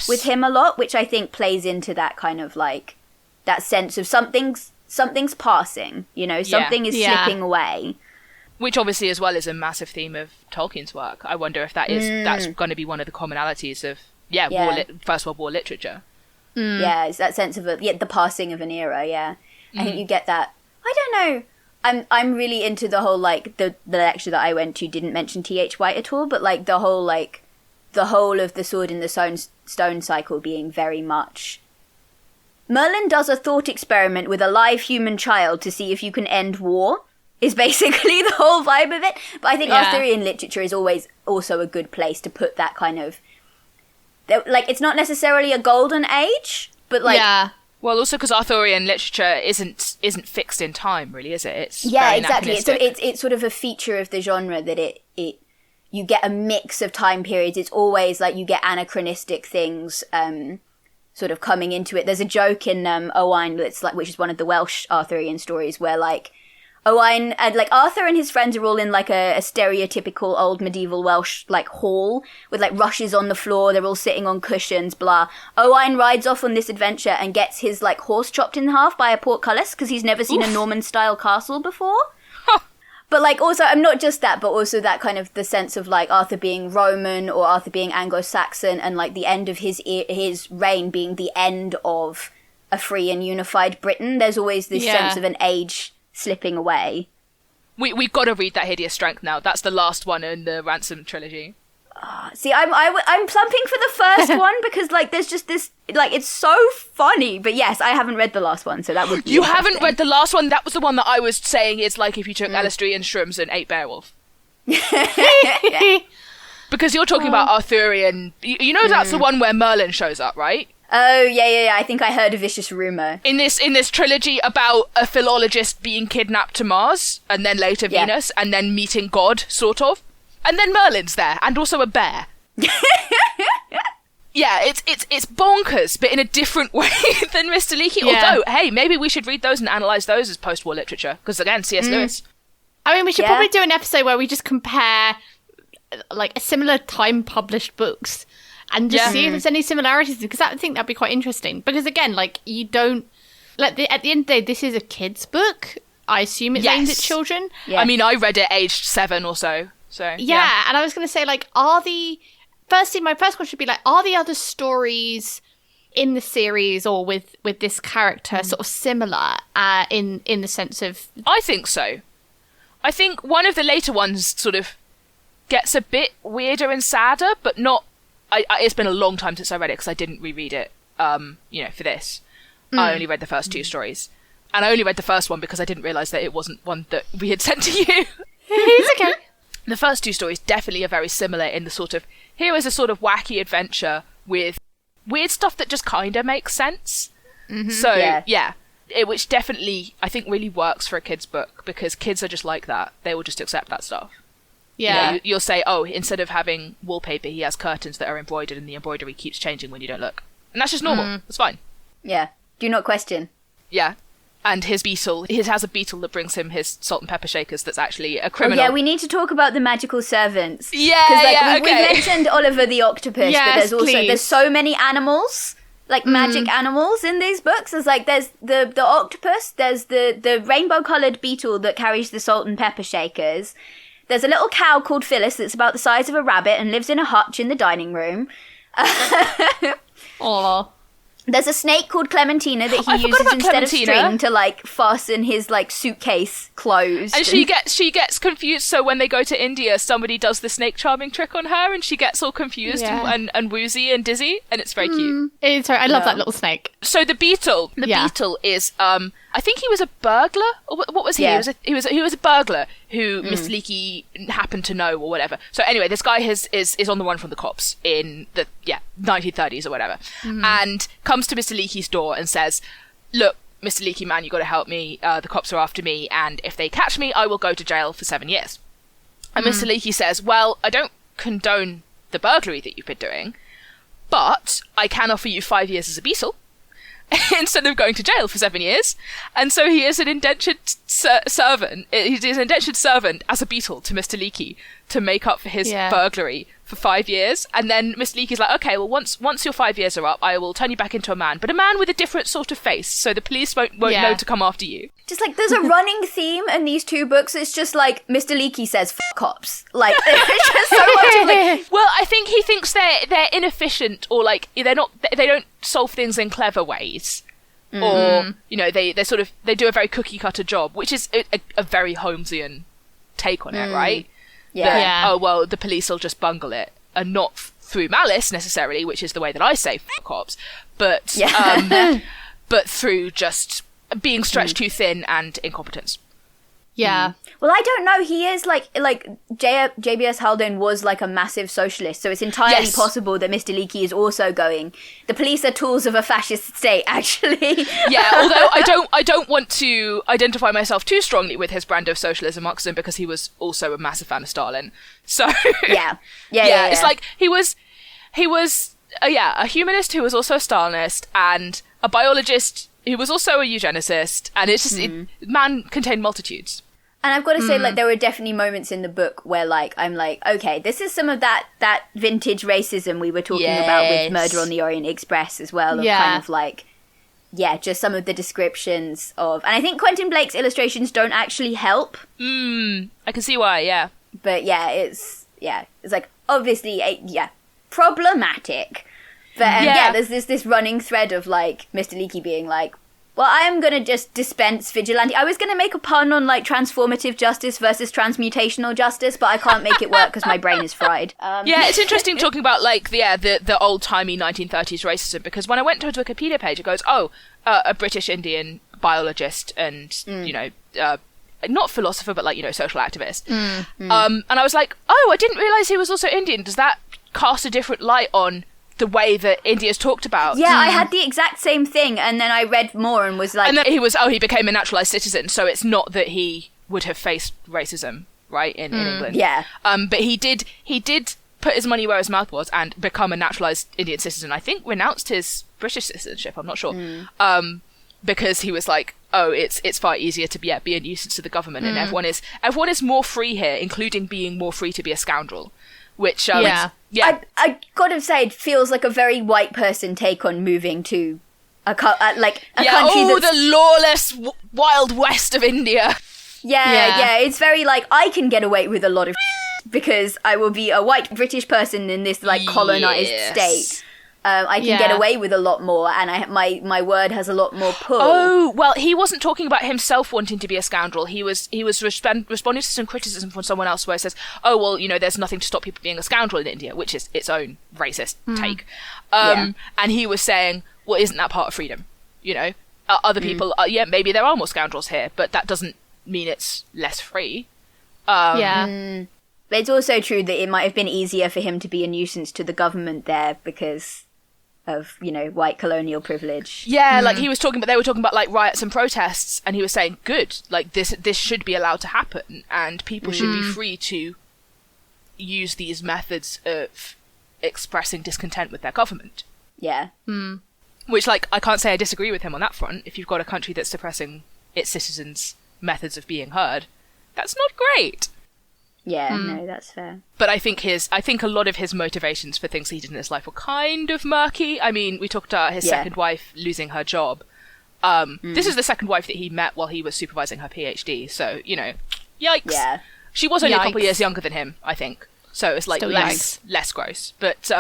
with him a lot, which I think plays into that kind of, like, that sense of something's passing, you know, something is slipping away. Which obviously as well is a massive theme of Tolkien's work. I wonder if that's going to be one of the commonalities of, First World War literature. Yeah, it's that sense of the passing of an era, I think you get that. I don't know. I'm really into the whole, like, the lecture that I went to didn't mention T.H. White at all, but, like, the whole of the Sword in the Stone cycle being very much... Merlin does a thought experiment with a live human child to see if you can end war, is basically the whole vibe of it. But I think Arthurian literature is always also a good place to put that kind of... Like, it's not necessarily a golden age, but, like... Yeah. Well, also because Arthurian literature isn't fixed in time, really, is it? It's yeah, very exactly. anachronistic. It's sort of a feature of the genre that it you get a mix of time periods. It's always like you get anachronistic things sort of coming into it. There's a joke in Owain that's like, which is one of the Welsh Arthurian stories, where like Owain and like Arthur and his friends are all in like a stereotypical old medieval Welsh like hall with like rushes on the floor. They're all sitting on cushions, blah. Owain rides off on this adventure and gets his like horse chopped in half by a portcullis because he's never seen a Norman style castle before. But, like, also, I'm not just that, but also that kind of the sense of, like, Arthur being Roman or Arthur being Anglo-Saxon and, like, the end of his reign being the end of a free and unified Britain. There's always this sense of an age slipping away. We've got to read That Hideous Strength now. That's the last one in the Ransom trilogy. See, I'm plumping for the first one because, like, there's just this, like, it's so funny. But yes, I haven't read the last one, so that would be You haven't read the last one? That was the one that I was saying is like if you took LSD and shrooms and ate Beowulf. Because you're talking about Arthurian... You know that's the one where Merlin shows up, right? Oh, yeah. I think I heard a vicious rumour. In this trilogy about a philologist being kidnapped to Mars, and then later Venus, and then meeting God, sort of. And then Merlin's there, and also a bear. Yeah, it's bonkers, but in a different way than Mr. Leakey. Yeah. Although, hey, maybe we should read those and analyse those as post-war literature. Because again, C.S. Lewis. I mean, we should probably do an episode where we just compare, like, a similar time published books and just see if there's any similarities. Because I think that'd be quite interesting. Because again, like, you don't... Like, at the end of the day, this is a kid's book. I assume it's aimed at children. Yeah. I mean, I read it aged 7 or so. So yeah, and I was going to say, like, firstly, my first question would be, like, are the other stories in the series or with this character sort of similar in the sense of... I think so. I think one of the later ones sort of gets a bit weirder and sadder, but not... it's been a long time since I read it because I didn't reread it, for this. I only read the first 2 stories. And I only read the first one because I didn't realise that it wasn't one that we had sent to you. It's okay. The first 2 stories definitely are very similar in the sort of, here is a sort of wacky adventure with weird stuff that just kind of makes sense. Mm-hmm. So, which definitely, I think, really works for a kid's book, because kids are just like that. They will just accept that stuff. Yeah. You'll say, oh, instead of having wallpaper, he has curtains that are embroidered, and the embroidery keeps changing when you don't look. And that's just normal. It's fine. Yeah. Do not question. Yeah. And his beetle, he has a beetle that brings him his salt and pepper shakers that's actually a criminal. Oh, yeah, we need to talk about the magical servants. Yeah, Because we mentioned Oliver the Octopus, but there's so many animals, like magic animals in these books. There's like, there's the octopus, there's the rainbow-coloured beetle that carries the salt and pepper shakers. There's a little cow called Phyllis that's about the size of a rabbit and lives in a hutch in the dining room. Aww. There's a snake called Clementina that he uses instead of string to, like, fasten his, like, suitcase closed. And she gets confused, so when they go to India, somebody does the snake charming trick on her, and she gets all confused and woozy and dizzy, and it's very cute. Sorry, I love that little snake. So the beetle is, I think he was a burglar, or what was he? Yeah. He was a burglar who Mr. Leakey happened to know, or whatever. So anyway, this guy is on the run from the cops in the 1930s or whatever, and comes to Mr. Leakey's door and says, "Look, Mr. Leakey, man, you got to help me. The cops are after me, and if they catch me, I will go to jail for 7 years." And Mr. Leakey says, "Well, I don't condone the burglary that you've been doing, but I can offer you 5 years as a beetle instead of going to jail for 7 years." And so he is an indentured servant. He's an indentured servant as a beetle to Mr. Leakey to make up for his burglary for 5 years. And then Mr. Leakey's like, okay, well, once your 5 years are up, I will turn you back into a man, but a man with a different sort of face, so the police won't know to come after you. Just like, there's a running theme in these 2 books. It's just like Mr. Leakey says, "F cops." Like, it's just so much of like. Well, I think he thinks they're inefficient, or like they don't solve things in clever ways. or they sort of they do a very cookie cutter job, which is a very Holmesian take on it, right? Oh well, the police will just bungle it, and not through malice necessarily, which is the way that I say cops, but but through just being stretched too thin and incompetence. Yeah. Well, I don't know. He is like JBS Haldane was like a massive socialist, so it's entirely possible that Mr. Leakey is also going, the police are tools of a fascist state, actually. Yeah, although I don't want to identify myself too strongly with his brand of socialism Marxism, because he was also a massive fan of Stalin. So yeah. It's like he was a humanist who was also a Stalinist, and a biologist who was also a eugenicist, and it's just man contained multitudes. And I've got to say, like, there were definitely moments in the book where, like, I'm like, okay, this is some of that vintage racism we were talking about with Murder on the Orient Express as well, of kind of like, just some of the descriptions of, and I think Quentin Blake's illustrations don't actually help. I can see why, But it's like, obviously, problematic. But there's this running thread of, like, Mr. Leakey being like, well, I am going to just dispense vigilante. I was going to make a pun on, like, transformative justice versus transmutational justice, but I can't make it work because my brain is fried. It's interesting talking about, like, the old-timey 1930s racism, because when I went to his Wikipedia page, it goes, a British Indian biologist and, not philosopher, but, like, social activist. And I was like, I didn't realise he was also Indian. Does that cast a different light on the way that India's talked about? Yeah, I had the exact same thing, and then I read more and was like... And then he became a naturalised citizen, so it's not that he would have faced racism, right, in England. Yeah. But he did put his money where his mouth was and become a naturalised Indian citizen. I think renounced his British citizenship, I'm not sure. Because he was like, it's far easier to be a nuisance to the government, and everyone is more free here, including being more free to be a scoundrel. Which, I gotta say, it feels like a very white person take on moving to a country that's... the lawless wild west of India. Yeah, it's very like, I can get away with a lot of because I will be a white British person in this, like, colonised state. I can get away with a lot more, and my word has a lot more pull. Oh, well, he wasn't talking about himself wanting to be a scoundrel. He was responding to some criticism from someone else where it says, there's nothing to stop people being a scoundrel in India, which is its own racist take. And he was saying, well, isn't that part of freedom? Other people, maybe there are more scoundrels here, but that doesn't mean it's less free. But it's also true that it might have been easier for him to be a nuisance to the government there because of, white colonial privilege. Yeah, like they were talking about like riots and protests, and he was saying, good, like this should be allowed to happen, and people should be free to use these methods of expressing discontent with their government. Yeah. Which, like, I can't say I disagree with him on that front. If you've got a country that's suppressing its citizens' methods of being heard, that's not great. Yeah, no, that's fair. But I think a lot of his motivations for things he did in his life were kind of murky. I mean, we talked about his second wife losing her job. This is the second wife that he met while he was supervising her PhD. So, yikes. Yeah. She was only a couple of years younger than him, I think. So it's like less gross. But still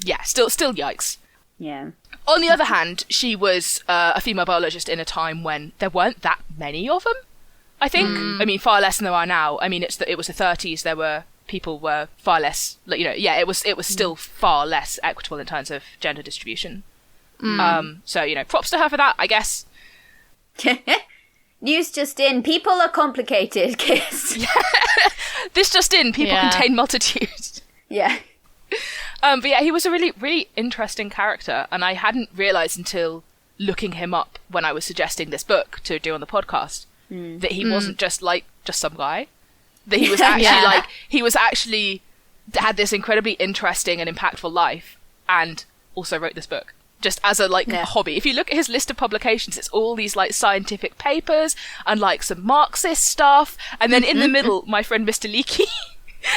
yikes. Yeah. On the other hand, she was a female biologist in a time when there weren't that many of them. I think. I mean, far less than there are now. I mean, it was the 30s. People were far less. It was still far less equitable in terms of gender distribution. So props to her for that, I guess. News just in: people are complicated, kids. This just in: people contain multitudes. Yeah. But he was a really, really interesting character, and I hadn't realised until looking him up when I was suggesting this book to do on the podcast. That he wasn't just some guy. That he was actually had this incredibly interesting and impactful life, and also wrote this book just as a hobby. If you look at his list of publications, it's all these like scientific papers and like some Marxist stuff, and then in the middle, my friend Mr. Leakey,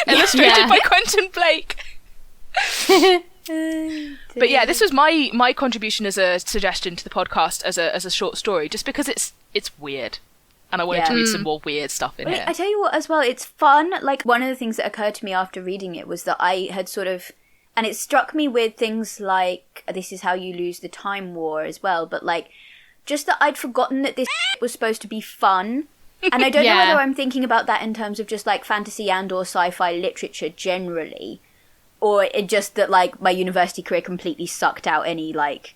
illustrated by Quentin Blake. But yeah, this was my contribution as a suggestion to the podcast as a short story, just because it's weird. And I wanted to read some more weird stuff in here. I tell you what, as well, it's fun. Like, one of the things that occurred to me after reading it was that I had sort of... And it struck me with things like, this is how you lose the Time War as well, but, like, just that I'd forgotten that this was supposed to be fun. And I don't know whether I'm thinking about that in terms of just like fantasy and or sci-fi literature generally, or it just that like my university career completely sucked out any like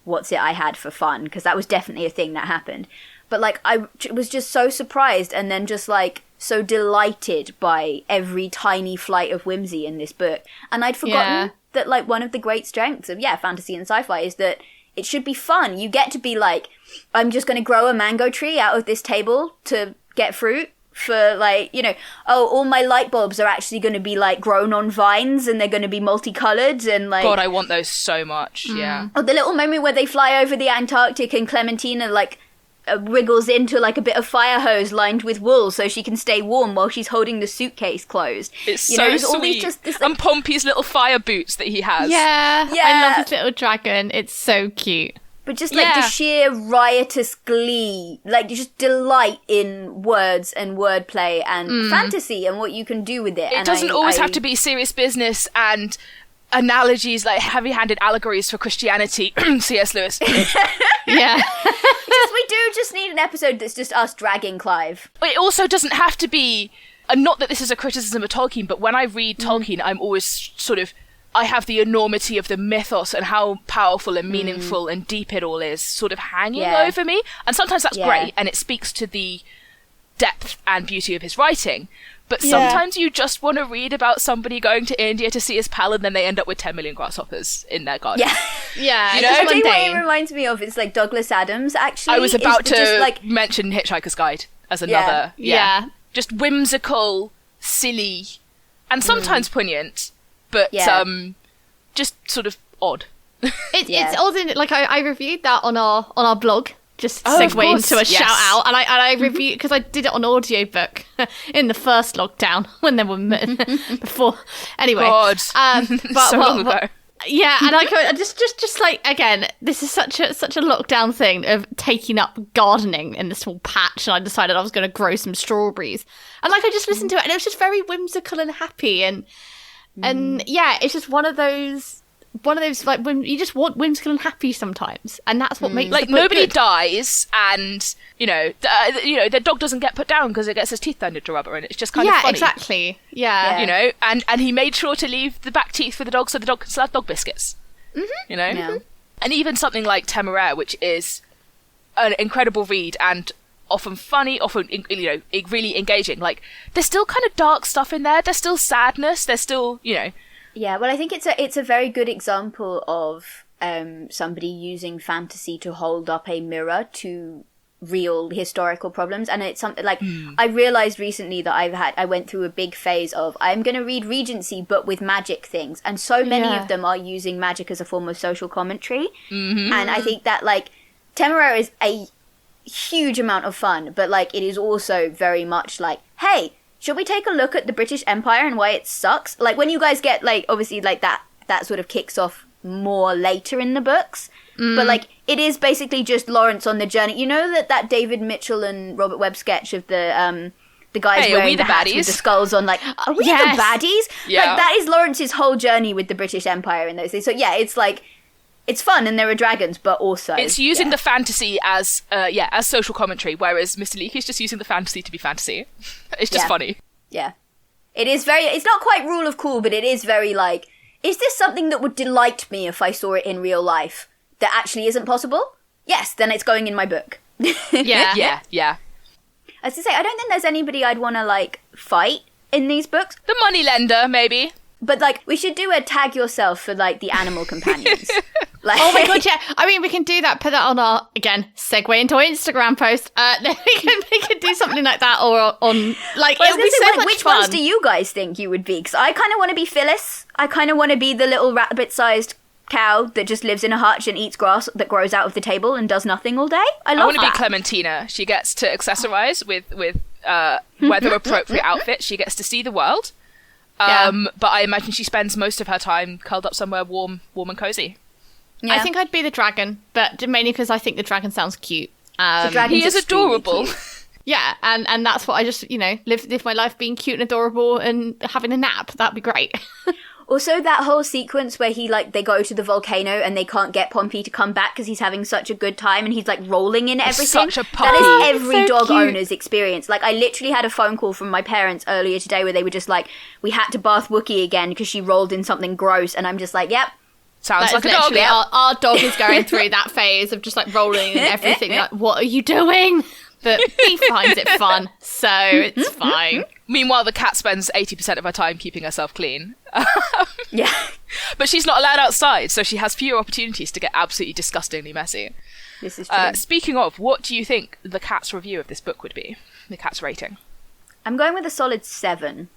what's it I had for fun, because that was definitely a thing that happened. But like I was just so surprised and then just like so delighted by every tiny flight of whimsy in this book. And I'd forgotten that like one of the great strengths of fantasy and sci-fi is that it should be fun. You get to be like, I'm just going to grow a mango tree out of this table to get fruit for like, you know, oh, all my light bulbs are actually going to be like grown on vines and they're going to be multicolored and like... God, I want those so much, yeah. Or the little moment where they fly over the Antarctic and Clementina like wriggles into like a bit of fire hose lined with wool so she can stay warm while she's holding the suitcase closed. It's you so know, sweet. all these just, this, like, and Pompey's little fire boots that he has. Yeah, I love his little dragon. It's so cute. But just like the sheer riotous glee, like just delight in words and wordplay and fantasy and what you can do with it. It doesn't always have to be serious business and analogies, like heavy-handed allegories for Christianity. C.S. Lewis. Yeah. We do just need an episode that's just us dragging Clive. It also doesn't have to be, and not that this is a criticism of Tolkien, but when I read Tolkien, I'm always sort of, I have the enormity of the mythos and how powerful and meaningful and deep it all is sort of hanging over me. And sometimes that's great, and it speaks to the depth and beauty of his writing. But sometimes you just want to read about somebody going to India to see his pal and then they end up with 10 million grasshoppers in their garden. Yeah. You know? I tell you what it reminds me of, it's like Douglas Adams, actually. I was about to just, like, mention Hitchhiker's Guide as another. Yeah. Just whimsical, silly, and sometimes poignant, but just sort of odd. It's odd, isn't it? Like I reviewed that on our blog. Just of segue course, into a shout out, and I reviewed because I did it on audiobook in the first lockdown when there were before. Anyway, God, but so long ago. Yeah, and I just like, again, this is such a lockdown thing of taking up gardening in this small patch, and I decided I was going to grow some strawberries, and like I just listened to it, and it was just very whimsical and happy, and yeah, it's just one of those like when you just want whimsical and happy sometimes, and that's what makes like the book nobody good. dies, and the dog doesn't get put down because it gets his teeth turned into rubber, and it's just kind of funny. Exactly. Yeah, you know, and he made sure to leave the back teeth for the dog so the dog can still have dog biscuits. You know, and even something like Temeraire, which is an incredible read and often funny, often really engaging. Like there's still kind of dark stuff in there. There's still sadness. There's still Yeah, well, I think it's a very good example of somebody using fantasy to hold up a mirror to real historical problems, and it's something like I realized recently that I went through a big phase of I'm going to read Regency but with magic things, and so many of them are using magic as a form of social commentary, and I think that like Temeraire is a huge amount of fun, but like it is also very much like, hey, should we take a look at the British Empire and why it sucks? Like, when you guys get, like, obviously, like, that sort of kicks off more later in the books. But, like, it is basically just Lawrence on the journey. You know that David Mitchell and Robert Webb sketch of the guys wearing the hats with the skulls on, like, are we the baddies? Yeah. Like, that is Lawrence's whole journey with the British Empire and those things. So, yeah, it's, like, it's fun and there are dragons, but also... It's using the fantasy as social commentary, whereas Mr. Leakey is just using the fantasy to be fantasy. It's just funny. Yeah. It is very... It's not quite rule of cool, but it is very, like, is this something that would delight me if I saw it in real life that actually isn't possible? Yes, then it's going in my book. Yeah. As I say, I don't think there's anybody I'd want to, like, fight in these books. The moneylender, maybe. But, like, we should do a tag yourself for, like, the animal companions. Like, oh my god, yeah. I mean, we can do that, put that on our, again, segue into our Instagram post. We can do something like that, or on, like, it'll be so much which fun. ones do you guys think you would be? Because I kind of want to be Phyllis. I kind of want to be the little rabbit-sized cow that just lives in a hutch and eats grass that grows out of the table and does nothing all day. I want to that. be Clementina. She gets to accessorize with weather-appropriate outfits. She gets to see the world. But I imagine she spends most of her time curled up somewhere warm and cozy. Yeah. I think I'd be the dragon, but mainly because I think the dragon sounds cute. He is adorable. Yeah, and that's what I just, live my life being cute and adorable and having a nap. That'd be great. Also, that whole sequence where they go to the volcano and they can't get Pompey to come back because he's having such a good time and he's rolling in everything. Such a puppy. That is every so dog cute. owner's experience. I literally had a phone call from my parents earlier today where they were just we had to bath Wookie again because she rolled in something gross, and I'm just yep. Sounds That like is a dog. literally our dog is going through that phase of just rolling and everything. What are you doing? But he finds it fun, so it's fine. Meanwhile, the cat spends 80% of her time keeping herself clean. Yeah. But she's not allowed outside, so she has fewer opportunities to get absolutely disgustingly messy. This is true. Speaking of, what do you think the cat's review of this book would be? The cat's rating? I'm going with a solid 7.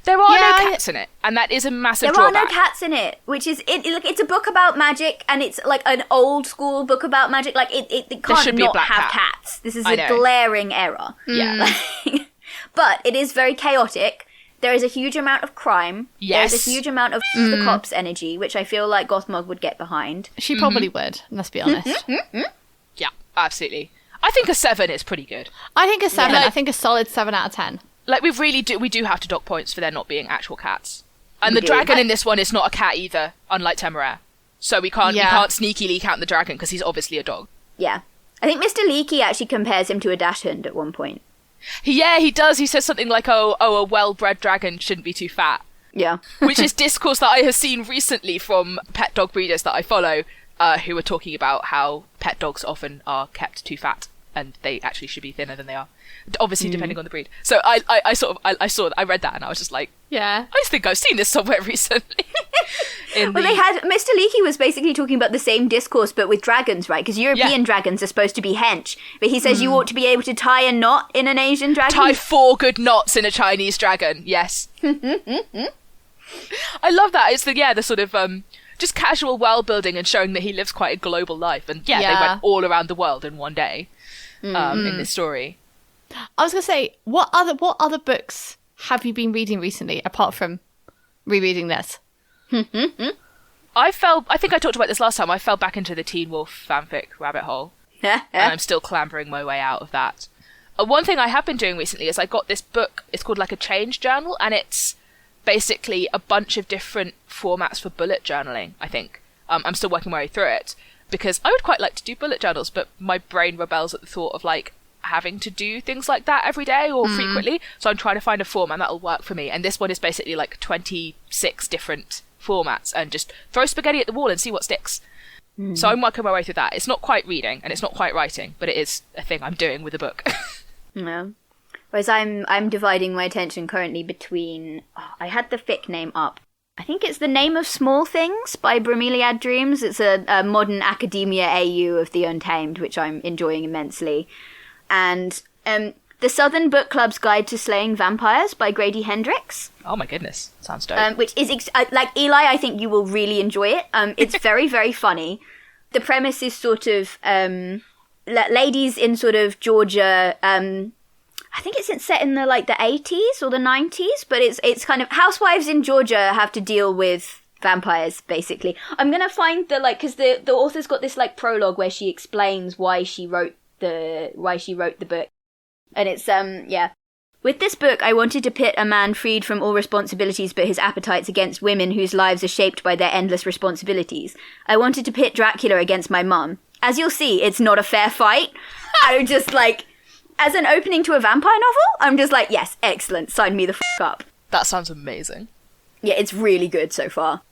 There are no cats in it, and that is a massive There are drawback. no cats in it, which is it's a book about magic, and it's an old school book about magic. It can't should be a not black have cat. cats. This is I a know. glaring error. Yeah. But it is very chaotic. There is a huge amount of crime. Yes. There's a huge amount of the cops energy, which I feel like Gothmog would get behind. She probably would, let's be honest. Yeah, absolutely. I think a 7 is pretty good. I think a 7. Yeah. I think a solid 7 out of 10. We do have to dock points for there not being actual cats. And We the do. dragon in this one is not a cat either, unlike Temeraire. So we can't sneakily count the dragon because he's obviously a dog. Yeah. I think Mr. Leakey actually compares him to a dachshund at one point. He does. He says something like, oh, a well-bred dragon shouldn't be too fat. Yeah. Which is discourse that I have seen recently from pet dog breeders that I follow, who are talking about how pet dogs often are kept too fat and they actually should be thinner than they are. Obviously, depending on the breed. So I read that and I was just like, Yeah. I think I've seen this somewhere recently. They had Mr. Leakey was basically talking about the same discourse, but with dragons, right? Because European dragons are supposed to be hench, but he says you ought to be able to tie a knot in an Asian dragon. Tie 4 good knots in a Chinese dragon. Yes. I love that. It's the sort of just casual world building and showing that he lives quite a global life. And they went all around the world in one day in this story. I was going to say, what other books have you been reading recently, apart from rereading this? I think I talked about this last time. I fell back into the Teen Wolf fanfic rabbit hole. And I'm still clambering my way out of that. One thing I have been doing recently is I got this book. It's called a change journal, and it's basically a bunch of different formats for bullet journaling, I think. I'm still working my way through it, because I would quite like to do bullet journals, but my brain rebels at the thought of having to do things like that every day or frequently. So I'm trying to find a format that'll work for me. And this one is basically 26 different formats, and just throw spaghetti at the wall and see what sticks. So I'm working my way through that. It's not quite reading and it's not quite writing, but it is a thing I'm doing with a book. No. Whereas I'm dividing my attention currently between... I had the fic name up. I think it's The Name of Small Things by Bromeliad Dreams. It's a modern academia AU of the Untamed, which I'm enjoying immensely. And The Southern Book Club's Guide to Slaying Vampires by Grady Hendrix. Oh my goodness. Sounds dope. Which is... Eli, I think you will really enjoy it. It's very, very funny. The premise is sort of... ladies in sort of Georgia... I think it's set in the 80s or the 90s, but it's kind of housewives in Georgia have to deal with vampires, basically. I'm gonna find because the author's got this prologue where she explains why she wrote the book, and it's With this book, I wanted to pit a man freed from all responsibilities but his appetites against women whose lives are shaped by their endless responsibilities. I wanted to pit Dracula against my mum. As you'll see, it's not a fair fight. I'm just as an opening to a vampire novel, I'm just yes, excellent, sign me the up. That sounds amazing. Yeah, it's really good so far.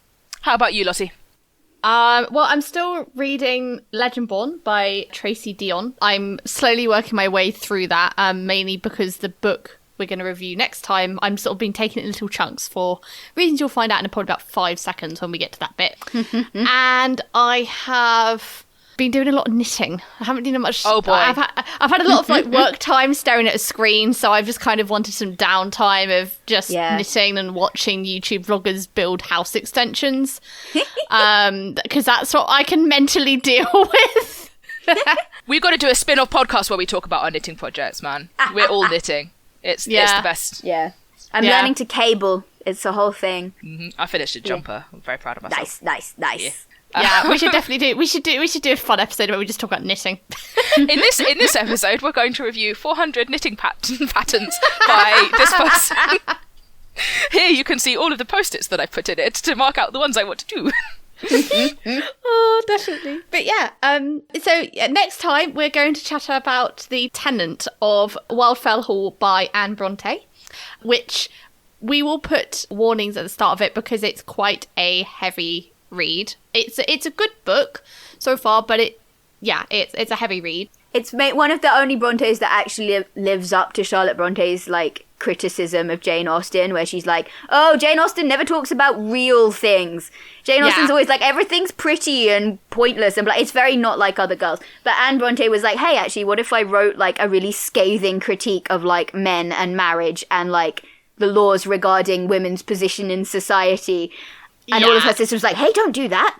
How about you, Lottie? Well, I'm still reading Legendborn by Tracy Dion. I'm slowly working my way through that, mainly because the book we're going to review next time, I'm sort of been taking it in little chunks for reasons you'll find out in probably about 5 seconds when we get to that bit. And I have been doing a lot of knitting. I haven't done much. Oh boy. I've had a lot of work time staring at a screen, so I've just kind of wanted some downtime of just knitting and watching YouTube vloggers build house extensions. Because that's what I can mentally deal with. We've got to do a spin-off podcast where we talk about our knitting projects, man. We're all knitting. It's the best. Yeah. I'm learning to cable. It's a whole thing. I finished a jumper. I'm very proud of myself. Nice. Yeah. Yeah, we should definitely do. We should do a fun episode where we just talk about knitting. In this episode, we're going to review 400 knitting patterns by this person. Here you can see all of the post-its that I put in it to mark out the ones I want to do. Oh, definitely. But yeah, next time we're going to chat about The Tenant of Wildfell Hall by Anne Bronte, which we will put warnings at the start of it because it's quite a heavy read. It's a good book so far, but it's a heavy read. It's one of the only Brontes that actually lives up to Charlotte Bronte's criticism of Jane Austen, where she's like, oh, Jane Austen never talks about real things. Jane Austen's always like, everything's pretty and pointless, and it's very not like other girls. But Anne Bronte was like, hey, actually, what if I wrote a really scathing critique of men and marriage and the laws regarding women's position in society? And all of her sisters was like, hey, don't do that.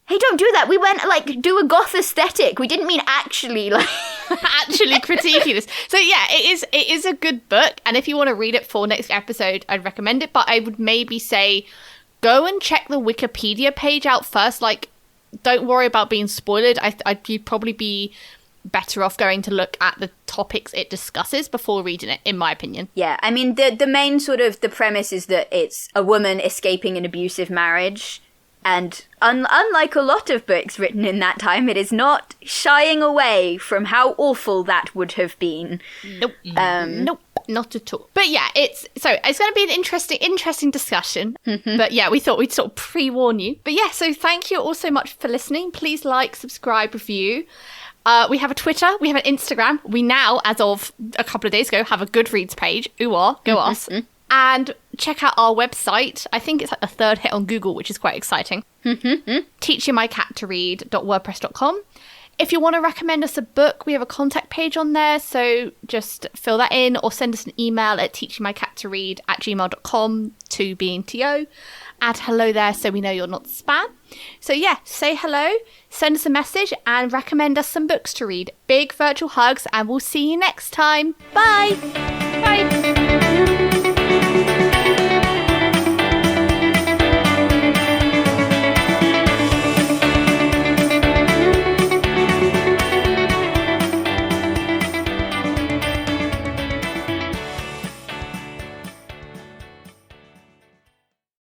Hey, don't do that. We went, do a goth aesthetic. We didn't mean actually, actually critiquing this. So, yeah, it is a good book. And if you want to read it for next episode, I'd recommend it. But I would maybe say go and check the Wikipedia page out first. Don't worry about being spoiled. You'd probably be better off going to look at the topics it discusses before reading it, in my opinion. Yeah, I mean, the main sort of the premise is that it's a woman escaping an abusive marriage. And unlike a lot of books written in that time, it is not shying away from how awful that would have been. Nope. Nope, not at all. But yeah, it's going to be an interesting discussion. But yeah, we thought we'd sort of pre-warn you. But yeah, so thank you all so much for listening. Please like, subscribe, review. We have a Twitter, we have an Instagram. We now, as of a couple of days ago, have a Goodreads page. Ooh-ah, go us. And check out our website. I think it's the third hit on Google, which is quite exciting. teachingmycattoread.wordpress.com. If you want to recommend us a book, we have a contact page on there. So just fill that in or send us an email at teachingmycattoread@gmail.com to BNTO. Add hello there so we know you're not spam. So yeah, say hello, send us a message and recommend us some books to read. Big virtual hugs and we'll see you next time. Bye. Bye.